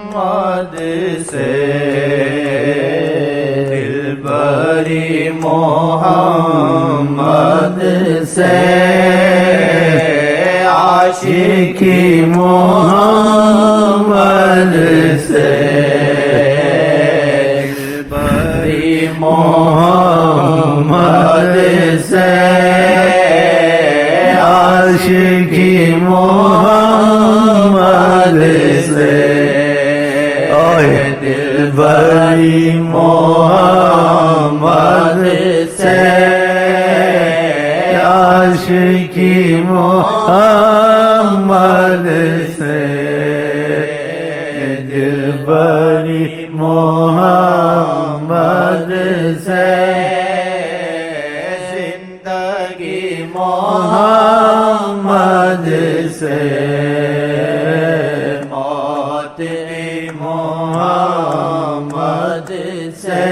محمد سے دلبری محمد سے عاشقی محمد سے دلبری محمد سے عاشقی محمد سے دلبری محمد سے عاشقی محمد سے دلبری محمد سے زندگی محمد سے موت محمد سے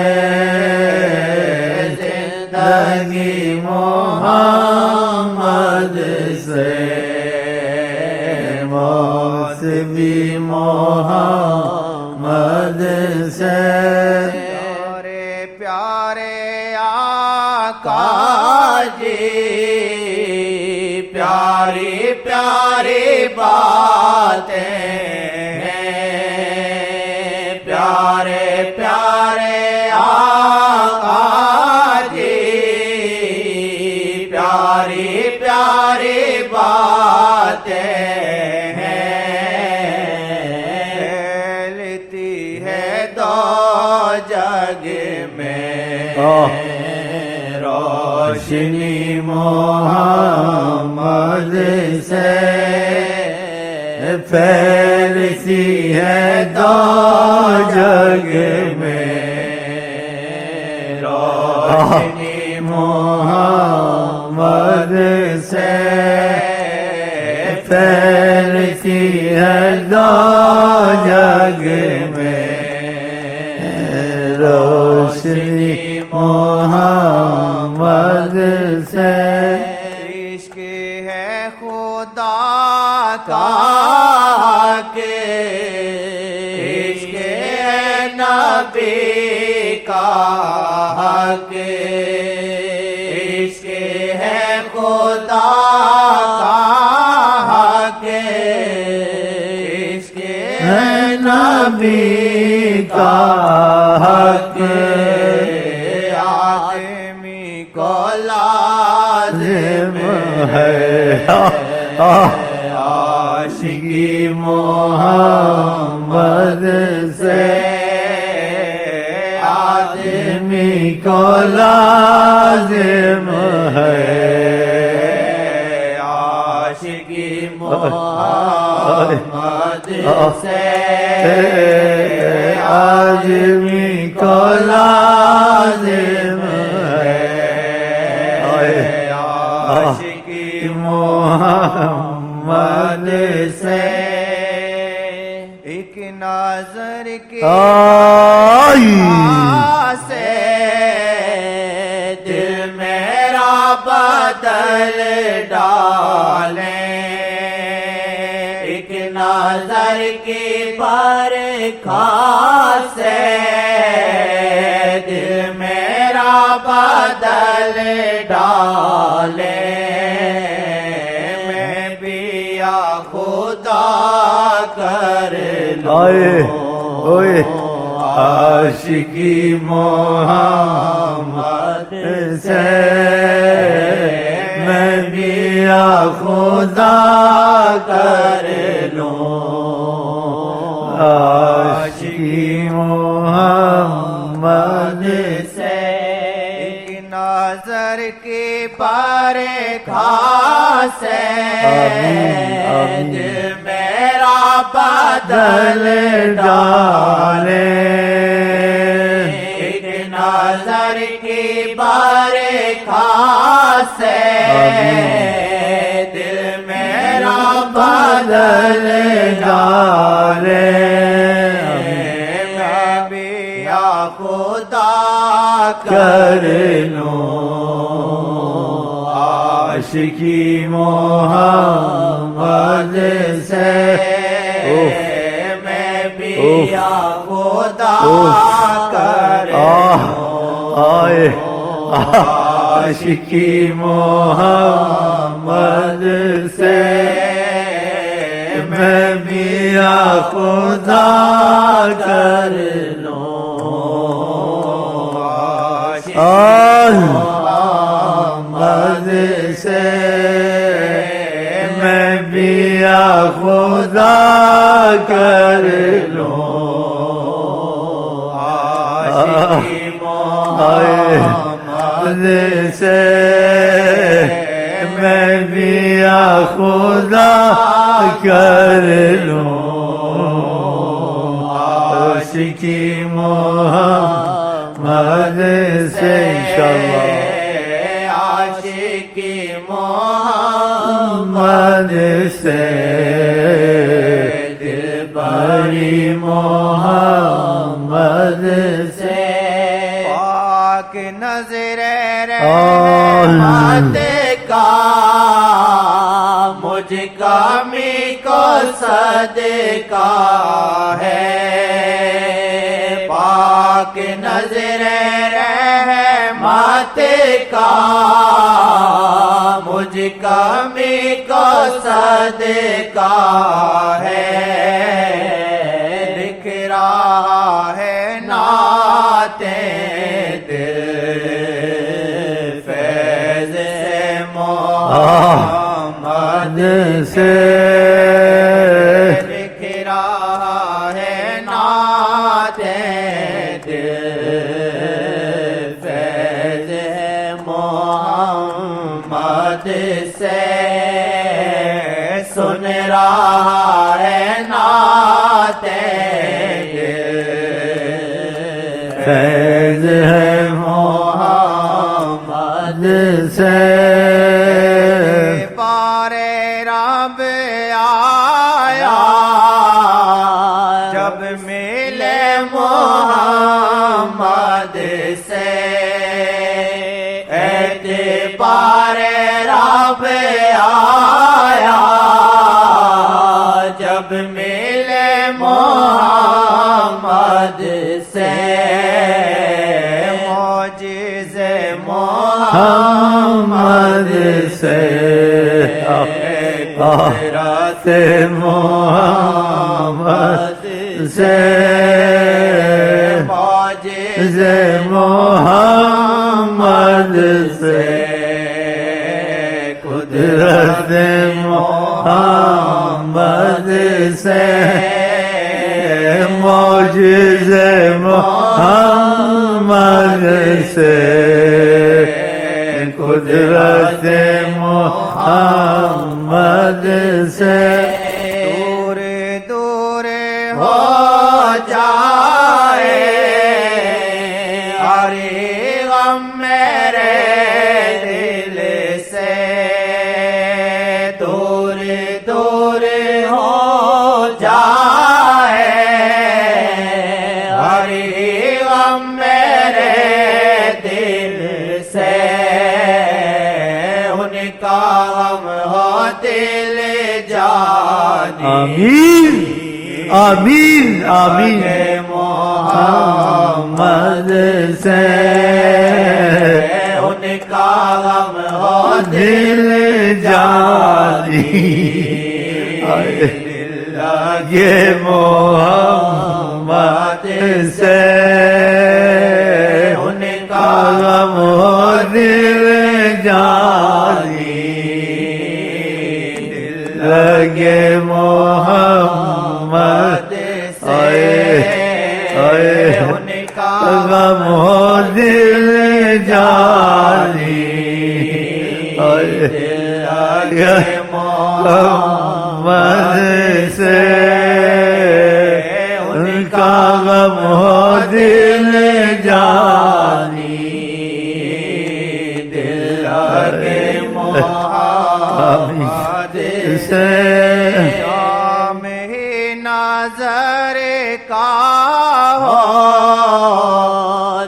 زندگی محمد سے موت بھی محمد سے پیارے پیارے آقا جی پیاری پیاری باتیں پیارے پیارے آقا جی پیاری پیاری باتیں لیتی ہے دو جگ میں روشنی محمد سے پھیلتی ہے دو جگ میں روشنی محمد سے پھیلتی ہے دو جگ میں روشنی محمد سے عشق ہے خدا کا کہ عشق ہے نبی کا کہ عشق ہے خدا کا کہ عشق ہے نبی کا حق آدمی کو لازم ہے عاشقی محمد سے آدمی کو لازم ہے عاشقی محمد سے آدمی کو لازم ہے عاشقی محمد سے ایک نظر کی سے دل میرا بدل ڈالیں ایک نظر کی برکھا سے دل میرا بدل ڈالے میں بھی یا خدا کر لوں عاشقی محمد سے میں بھی یا خدا کر لوں عاشقی محمد سے ایک نظر کی برکھا سے دل میرا بدل ڈالے ایک نظر کی برکھا سے دل میرا بدل ڈالے میں بھی یا خدا کر لوں عاشقی محمد سے میں بھی یا خدا کر آئے عاشقی محمد سے میں بھی یا خدا کر لوں محمد سے میں بھی یا خدا کر لوں عاشقی محمد سے میں بھی یا خدا کر لوں عاشقی محمد سے انشاءاللہ عاشقی محمد محمد سے دلبری محمد سے پاک نظر رحمت کا مجھ کامی کو صدقہ ہے پاک نظر رحمت کا مجھ کامی کو صدقہ ہے لکھ رہا ہے نعتیں دل فیض سے محمد سے لکھ رہا ہے نعتیں دل فیض ہے محمد سے سن رہا ہے نعتیں فیض ہے محمد سے پارے رب آیا جب ملے محمد سے اعتبار رب آیا جب ملے محمد سے معجزے محمد سے قدرت محمد سے معجزے محمد سے قدرت محمد سے معجزے محمد سے قدرت محمد سے دور دور ہو جائے ہر غم میرے دل سے دور دور ہو جائے ہر غم میرے دل سے ان کا غم ہو دل جانی آمین آمین آمین محمد سے ان کا غم ہو دل جانی یہ محمد سے ان کا غم دل جانی لگے محمد ان کا غم دل جانی محمد سے ان کا غم دل جانی دل لگے محمد سے شام ہی نظر کا ہو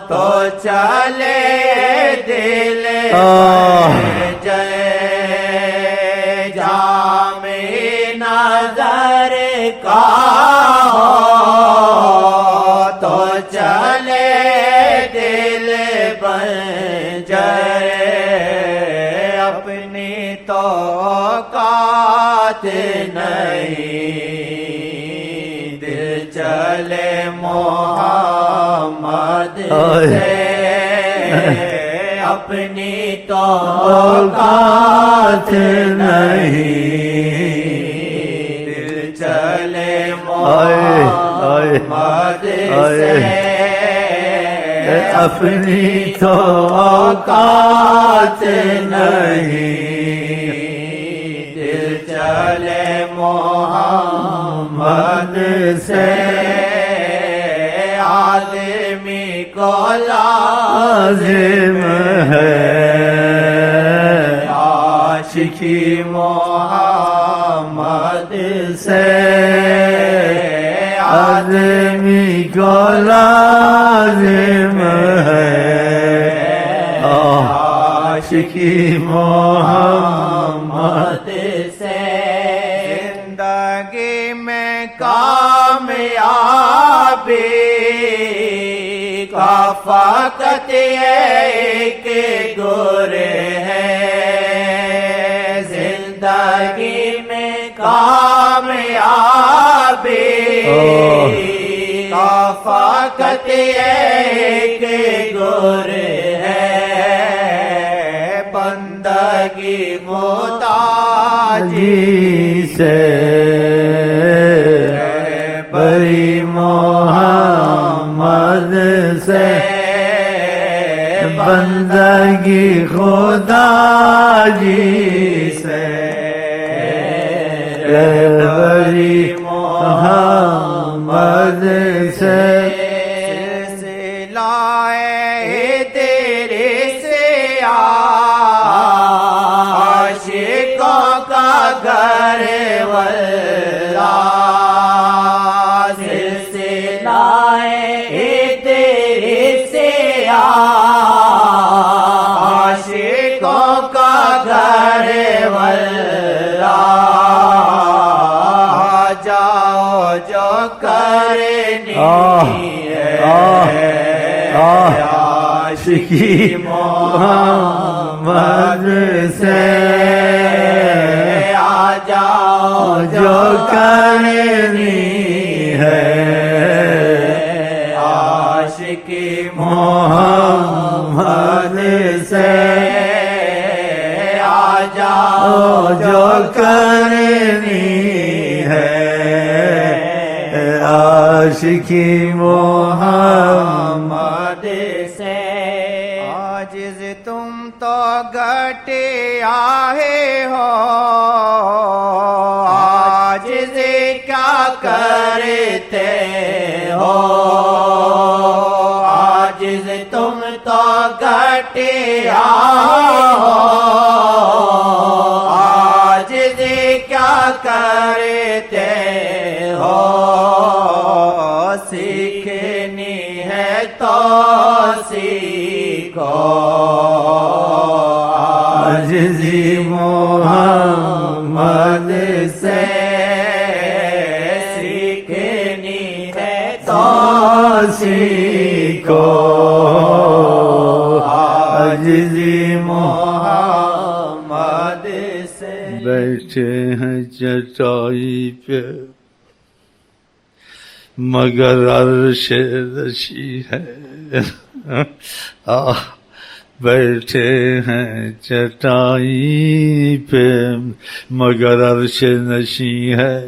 تو چلے دل جائے جام ہی نظر کا ہو نہیں دل چلے محمد سے اپنی اوقات نہیں دل چلے محمد سے اپنی تو اوقات نہیں دل چلے محمد سے آدمی کو لازم ہے عاشقی محمد سے آدمی کو لازم ہے عاشقی محمد سے زندگی میں کامیابی کا فقط ایک گر ہے زندگی میں کامیابی کا فقط ایک گر ہے بندگی محتاجی جی سے بری محمد سے بندگی خدا جی سے بری محمد سے سلسلہ تیرے سے عاشقوں کا گھر والا سلسلہ تیرے سے عاشقوں کا گھر والا جاؤ جو کرنی ہے عاشقی محمد سے آ جاؤ جو کرنی ہے عاشقی محمد سے آ جاؤ جو کرنی ہے عاشقی محمد سے عاجز تم تو گھٹے آئے ہو عاجز کیا کرتے ہو عاجز تم تو گھٹے آئے ہو عاجز کیا کرتے ہو سیکھنی ہے تو سیکھو عاجزی محمد سے سیکھنی ہے تو سیکھو عاجزی محمد سے بیٹھے ہیں چٹائی پہ مگر عرش رشی ہے بیٹھے ہیں چٹائی پہ مگر عرش نشی ہے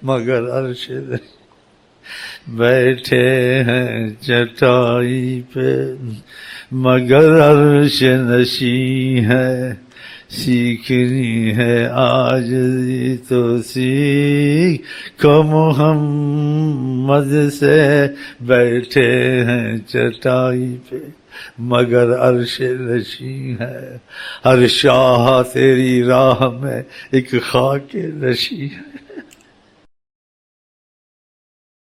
مگر عرش نشی بیٹھے ہیں چٹائی پہ مگر عرش نشی ہے سیکھنی ہے عاجزی تو سیکھ کو محمد سے بیٹھے ہیں چٹائی پہ مگر عرش نشی ہے ہر شاہ تیری راہ میں ایک خاک نشی ہے